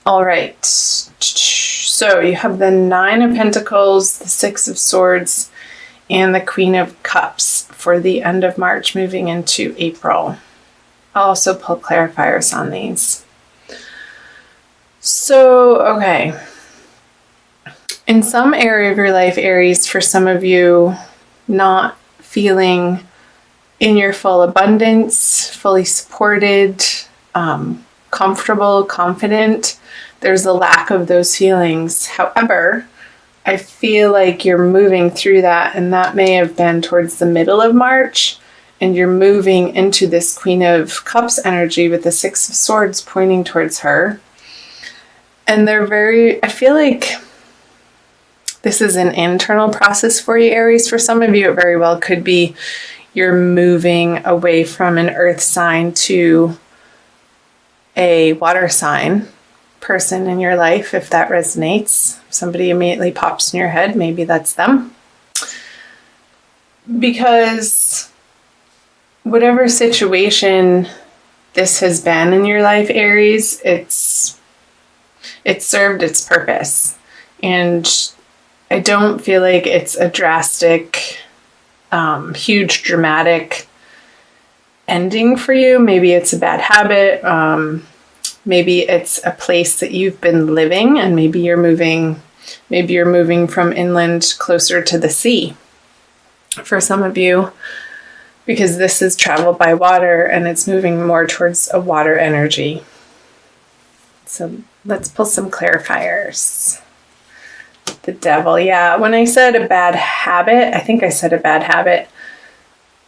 All right. So you have the Nine of Pentacles, the Six of Swords, and the Queen of Cups for the end of March, moving into April. I'll also pull clarifiers on these. So, okay. In some area of your life, Aries, for some of you, not feeling in your full abundance, fully supported, comfortable, confident, there's a lack of those feelings. However, I feel like you're moving through that, and that may have been towards the middle of March, and you're moving into this Queen of Cups energy with the Six of Swords pointing towards her. And I feel like this is an internal process for you, Aries. For some of you, it very well could be you're moving away from an earth sign to a water sign person in your life, if that resonates. If somebody immediately pops in your head, maybe that's them. Because whatever situation this has been in your life, Aries, it's served its purpose. And I don't feel like it's a drastic, huge, dramatic ending for you. Maybe it's a bad habit. Maybe it's a place that you've been living, and maybe you're moving from inland closer to the sea for some of you, because this is travel by water and it's moving more towards a water energy. So let's pull some clarifiers. The Devil. Yeah, when I said a bad habit, I think I said a bad habit.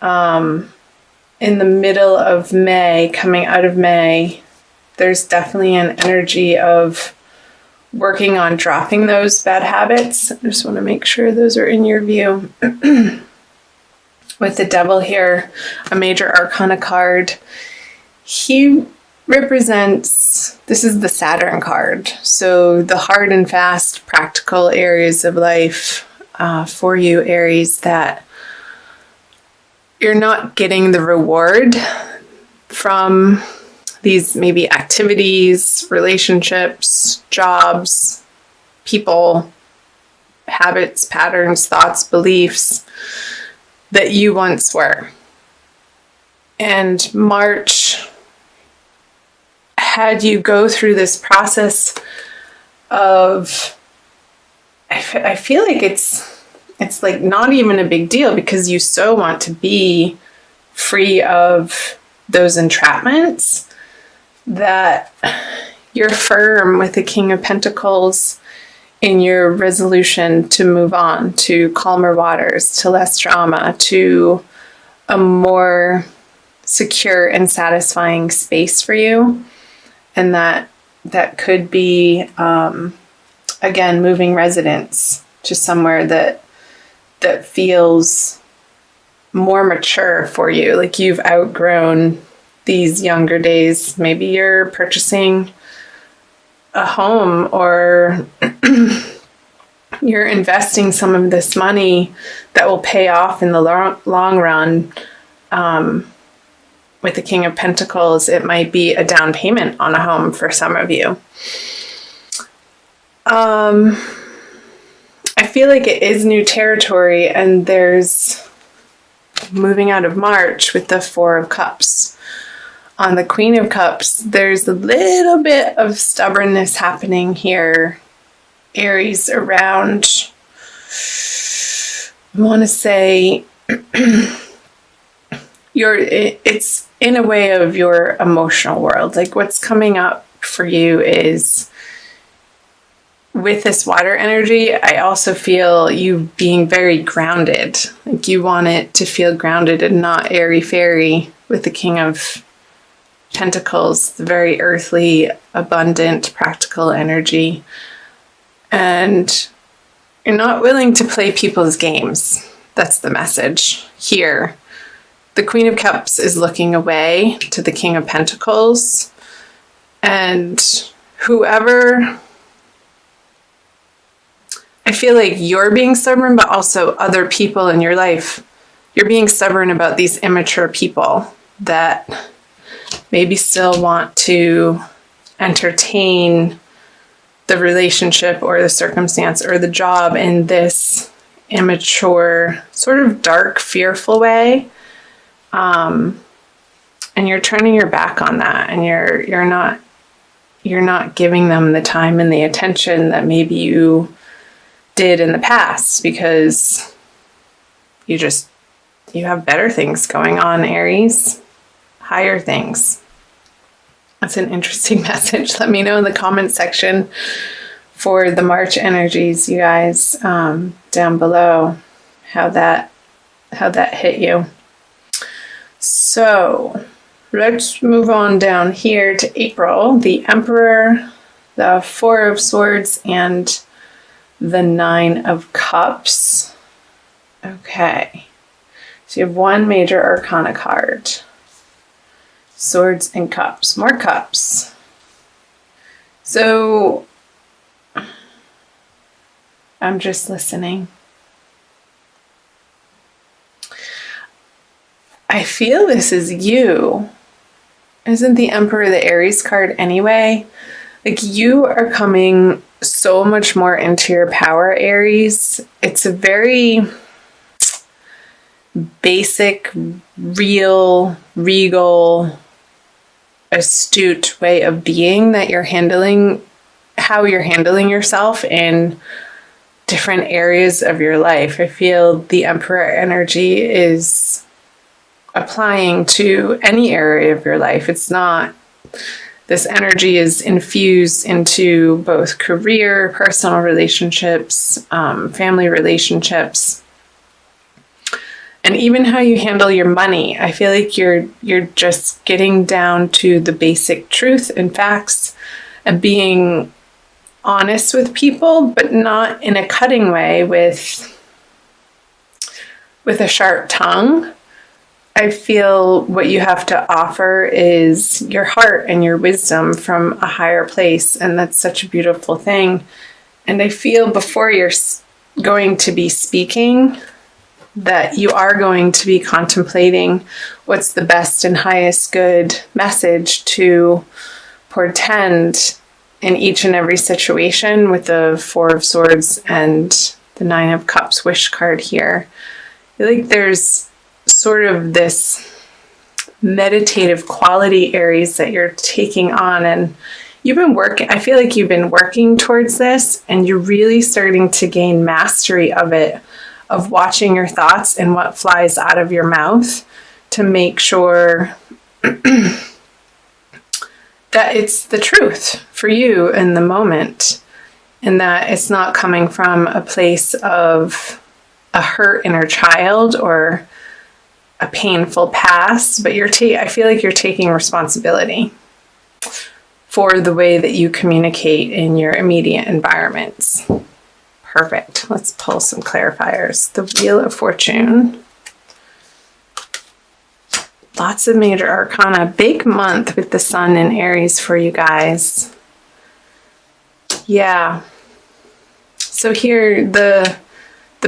In the middle of May, coming out of May, there's definitely an energy of working on dropping those bad habits. I just want to make sure those are in your view. With the Devil here, a major arcana card. He represents, this is the Saturn card. So the hard and fast, practical areas of life for you, Aries, that you're not getting the reward from these maybe activities, relationships, jobs, people, habits, patterns, thoughts, beliefs that you once were. And March had you go through this process of, I feel like it's like not even a big deal, because you so want to be free of those entrapments, that you're firm with the King of Pentacles in your resolution to move on to calmer waters, to less drama, to a more secure and satisfying space for you. And that could be, again, moving residence to somewhere that feels more mature for you, like you've outgrown these younger days. Maybe you're purchasing a home, or you're investing some of this money that will pay off in the long run. With the King of Pentacles, it might be a down payment on a home for some of you. I feel like it is new territory, and there's moving out of March with the Four of Cups. On the Queen of Cups, there's a little bit of stubbornness happening here, Aries, around, I want to say, it's in a way of your emotional world. Like, what's coming up for you is, with this water energy, I also feel you being very grounded. Like, you want it to feel grounded and not airy-fairy with the King of Pentacles, the very earthly, abundant, practical energy. And you're not willing to play people's games. That's the message here. The Queen of Cups is looking away to the King of Pentacles. And whoever, I feel like you're being stubborn, but also other people in your life, you're being stubborn about these immature people that maybe still want to entertain the relationship or the circumstance or the job in this immature, sort of dark, fearful way. And you're turning your back on that, and you're not giving them the time and the attention that maybe you did in the past, because you have better things going on, Aries. Higher things. That's an interesting message. Let me know in the comment section for the March energies, you guys, down below, how that hit you. So let's move on down here to April. The Emperor, the Four of Swords, and the Nine of Cups. Okay. So you have one major arcana card. Swords and Cups. More cups. So I'm just listening. I feel this is you. Isn't the Emperor the Aries card anyway? Like, you are coming so much more into your power, Aries. It's a very basic, real, regal, astute way of being that you're handling, how you're handling yourself in different areas of your life. I feel the Emperor energy is applying to any area of your life. It's not, this energy is infused into both career, personal relationships, family relationships, and even how you handle your money. I feel like you're just getting down to the basic truth and facts and being honest with people, but not in a cutting way with a sharp tongue. I feel what you have to offer is your heart and your wisdom from a higher place, and that's such a beautiful thing. And I feel before you're going to be speaking, that you are going to be contemplating what's the best and highest good message to portend in each and every situation, with the Four of Swords and the Nine of Cups wish card here. I feel like there's sort of this meditative quality, Aries, that you're taking on, and I feel like you've been working towards this, and you're really starting to gain mastery of it, of watching your thoughts and what flies out of your mouth to make sure that it's the truth for you in the moment, and that it's not coming from a place of a hurt inner child or a painful past, but I feel like you're taking responsibility for the way that you communicate in your immediate environments. Perfect. Let's pull some clarifiers. The Wheel of Fortune. Lots of major arcana. Big month with the Sun in Aries for you guys. Yeah. So here, the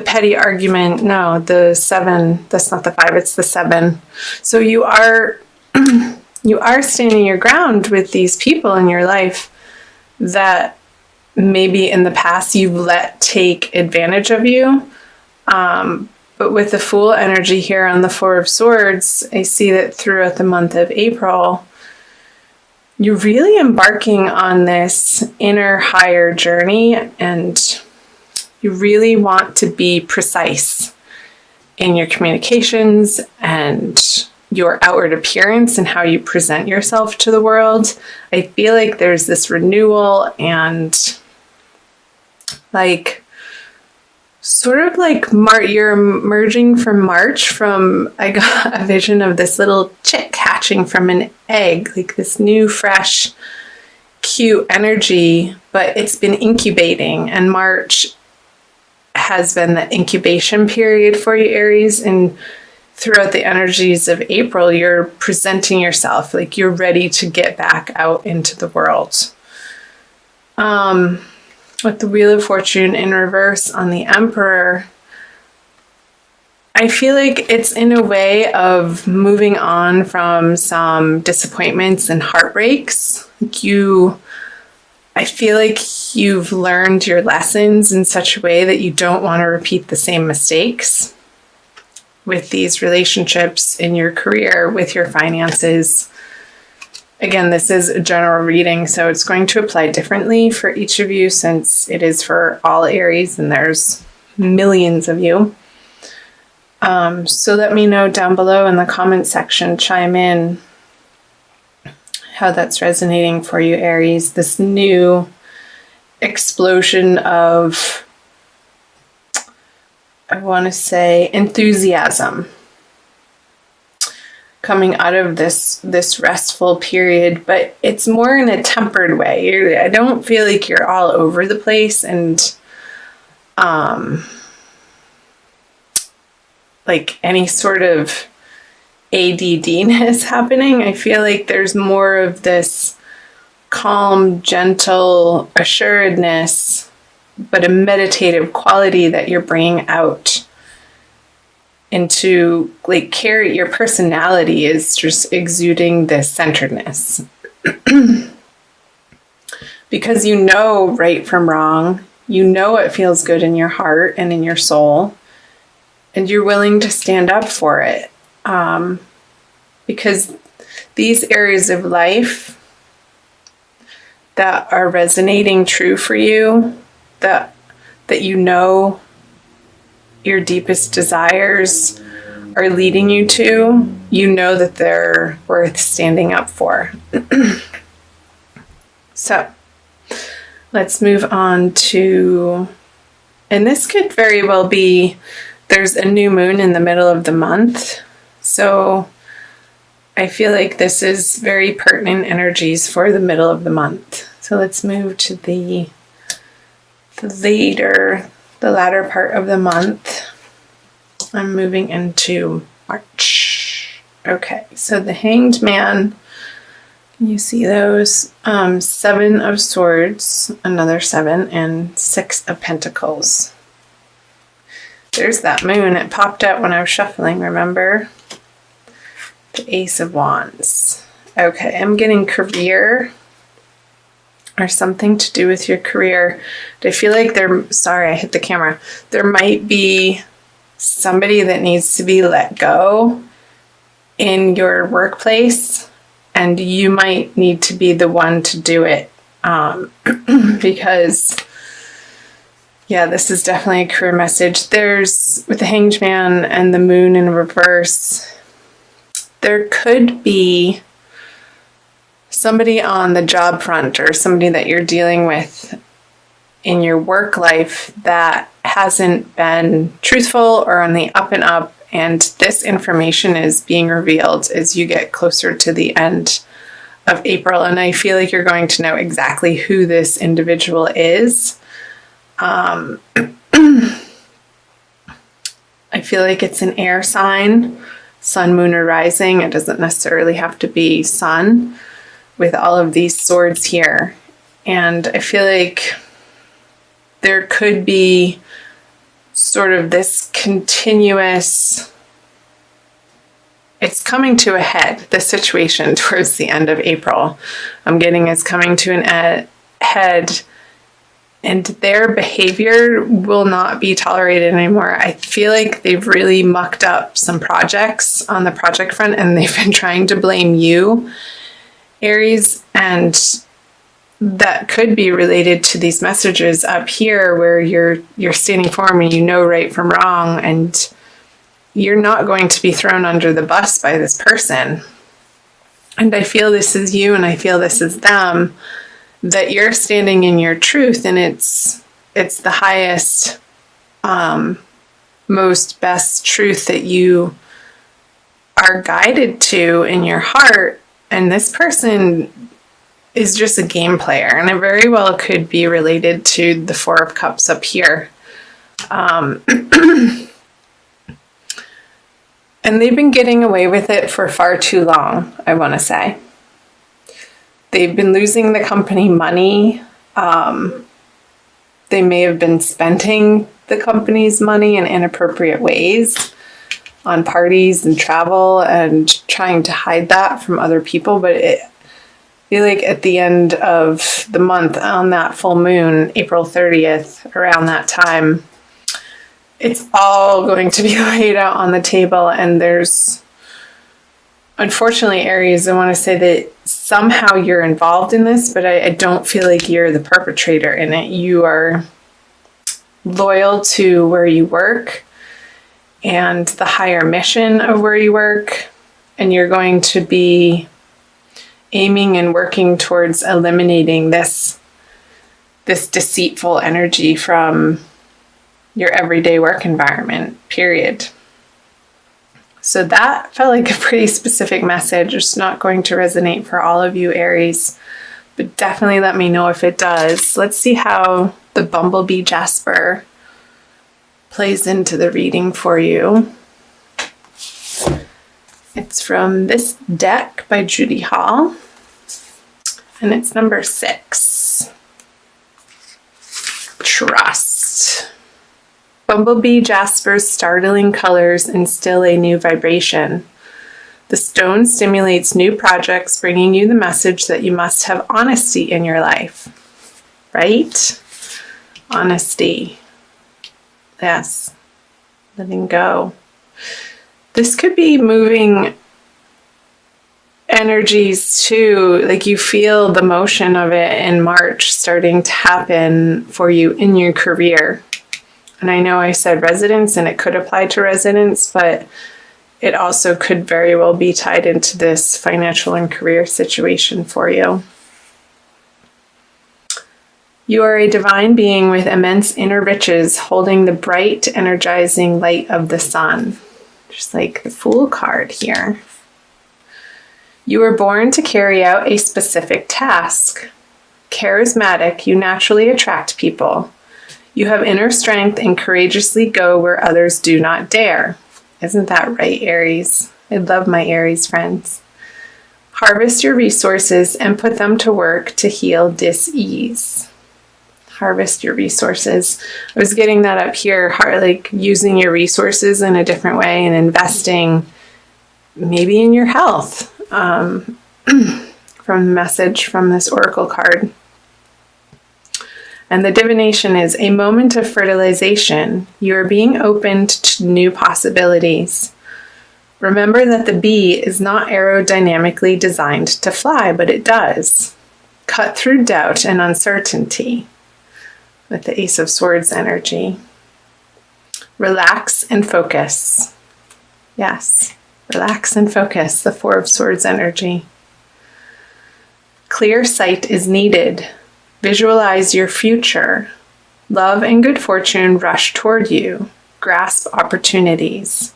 petty argument, no, the 7, that's not the 5, it's the 7. So you are standing your ground with these people in your life that maybe in the past you've let take advantage of you. But with the Fool energy here on the Four of Swords, I see that throughout the month of April, you're really embarking on this inner higher journey, and you really want to be precise in your communications and your outward appearance and how you present yourself to the world. I feel like there's this renewal and you're emerging from March I got a vision of this little chick hatching from an egg, like this new, fresh, cute energy, but it's been incubating, and March has been the incubation period for you, Aries, and throughout the energies of April, you're presenting yourself like you're ready to get back out into the world. With the Wheel of Fortune in reverse on the Emperor, I feel like it's in a way of moving on from some disappointments and heartbreaks. I feel like you've learned your lessons in such a way that you don't want to repeat the same mistakes with these relationships, in your career, with your finances. Again, this is a general reading, so it's going to apply differently for each of you since it is for all Aries and there's millions of you. So let me know down below in the comment section, chime in how that's resonating for you, Aries. This new explosion of, I want to say, enthusiasm coming out of this restful period, but it's more in a tempered way. I don't feel like you're all over the place and like any sort of ADD-ness happening. I feel like there's more of this calm, gentle assuredness, but a meditative quality that you're bringing out into, like, your personality is just exuding this centeredness. Because you know right from wrong, you know what feels good in your heart and in your soul, and you're willing to stand up for it. Because these areas of life that are resonating true for you, that you know your deepest desires are leading you to, you know that they're worth standing up for. So let's move on to, and this could very well be, there's a new moon in the middle of the month. So I feel like this is very pertinent energies for the middle of the month. So let's move to the latter part of the month. I'm moving into March. Okay, so the Hanged Man, you see those? 7 of Swords, another 7, and 6 of Pentacles. There's that moon. It popped out when I was shuffling, remember? The Ace of Wands. Okay, I'm getting career or something to do with your career. I feel like sorry, I hit the camera. There might be somebody that needs to be let go in your workplace, and you might need to be the one to do it. Because, yeah, this is definitely a career message. There's, with the Hanged Man and the moon in reverse, there could be somebody on the job front or somebody that you're dealing with in your work life that hasn't been truthful or on the up and up, and this information is being revealed as you get closer to the end of April, and I feel like you're going to know exactly who this individual is. I feel like it's an air sign, sun, moon, or rising. It doesn't necessarily have to be sun with all of these swords here. And I feel like there could be sort of this continuous, it's coming to a head, the situation towards the end of April. I'm getting is coming to an head, and their behavior will not be tolerated anymore. I feel like they've really mucked up some projects on the project front, and they've been trying to blame you, Aries, and that could be related to these messages up here where you're standing firm and you know right from wrong, and you're not going to be thrown under the bus by this person. And I feel this is you, and I feel this is them, that you're standing in your truth, and it's the highest, most best truth that you are guided to in your heart. And this person is just a game player, and it very well could be related to the Four of Cups up here. And they've been getting away with it for far too long, I want to say. They've been losing the company money. They may have been spending the company's money in inappropriate ways on parties and travel and trying to hide that from other people. But feel like at the end of the month, on that full moon, April 30th, around that time, it's all going to be laid out on the table. And there's, unfortunately, Aries, I want to say that somehow you're involved in this, but I don't feel like you're the perpetrator in it. You are loyal to where you work and the higher mission of where you work, and you're going to be aiming and working towards eliminating this deceitful energy from your everyday work environment, period. So that felt like a pretty specific message. It's not going to resonate for all of you, Aries, but definitely let me know if it does. Let's see how the Bumblebee Jasper plays into the reading for you. It's from this deck by Judy Hall, and it's number 6. Trust. Bumblebee Jasper's startling colors instill a new vibration. The stone stimulates new projects, bringing you the message that you must have honesty in your life. Right? Honesty. Yes. Letting go. This could be moving energies too, like you feel the motion of it in March starting to happen for you in your career. And I know I said residence, and it could apply to residence, but it also could very well be tied into this financial and career situation for you. You are a divine being with immense inner riches, holding the bright, energizing light of the sun. Just like the Fool card here. You were born to carry out a specific task. Charismatic, you naturally attract people. You have inner strength and courageously go where others do not dare. Isn't that right, Aries? I love my Aries friends. Harvest your resources and put them to work to heal dis-ease. Harvest your resources. I was getting that up here, like using your resources in a different way and investing maybe in your health. From the message from this oracle card. And the divination is a moment of fertilization. You are being opened to new possibilities. Remember that the bee is not aerodynamically designed to fly, but it does. Cut through doubt and uncertainty with the Ace of Swords energy. Relax and focus. Yes, relax and focus, the Four of Swords energy. Clear sight is needed. Visualize your future. Love and good fortune rush toward you. Grasp opportunities.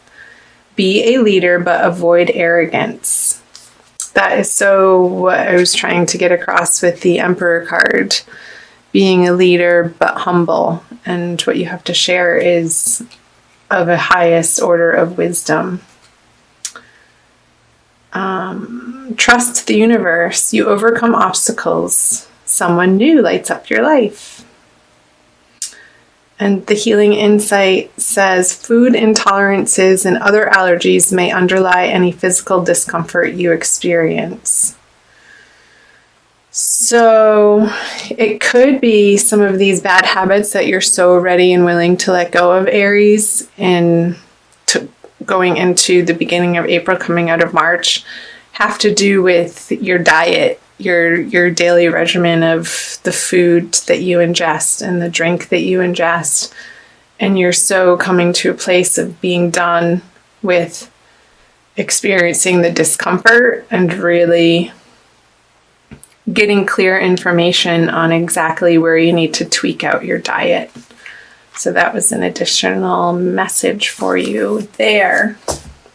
Be a leader, but avoid arrogance. That is so what I was trying to get across with the Emperor card. Being a leader, but humble. And what you have to share is of a highest order of wisdom. Trust the universe. You overcome obstacles. Someone new lights up your life. And the healing insight says food intolerances and other allergies may underlie any physical discomfort you experience. So it could be some of these bad habits that you're so ready and willing to let go of, Aries, and going into the beginning of April, coming out of March, have to do with your diet, your daily regimen of the food that you ingest and the drink that you ingest. And you're so coming to a place of being done with experiencing the discomfort and really getting clear information on exactly where you need to tweak out your diet. So that was an additional message for you there.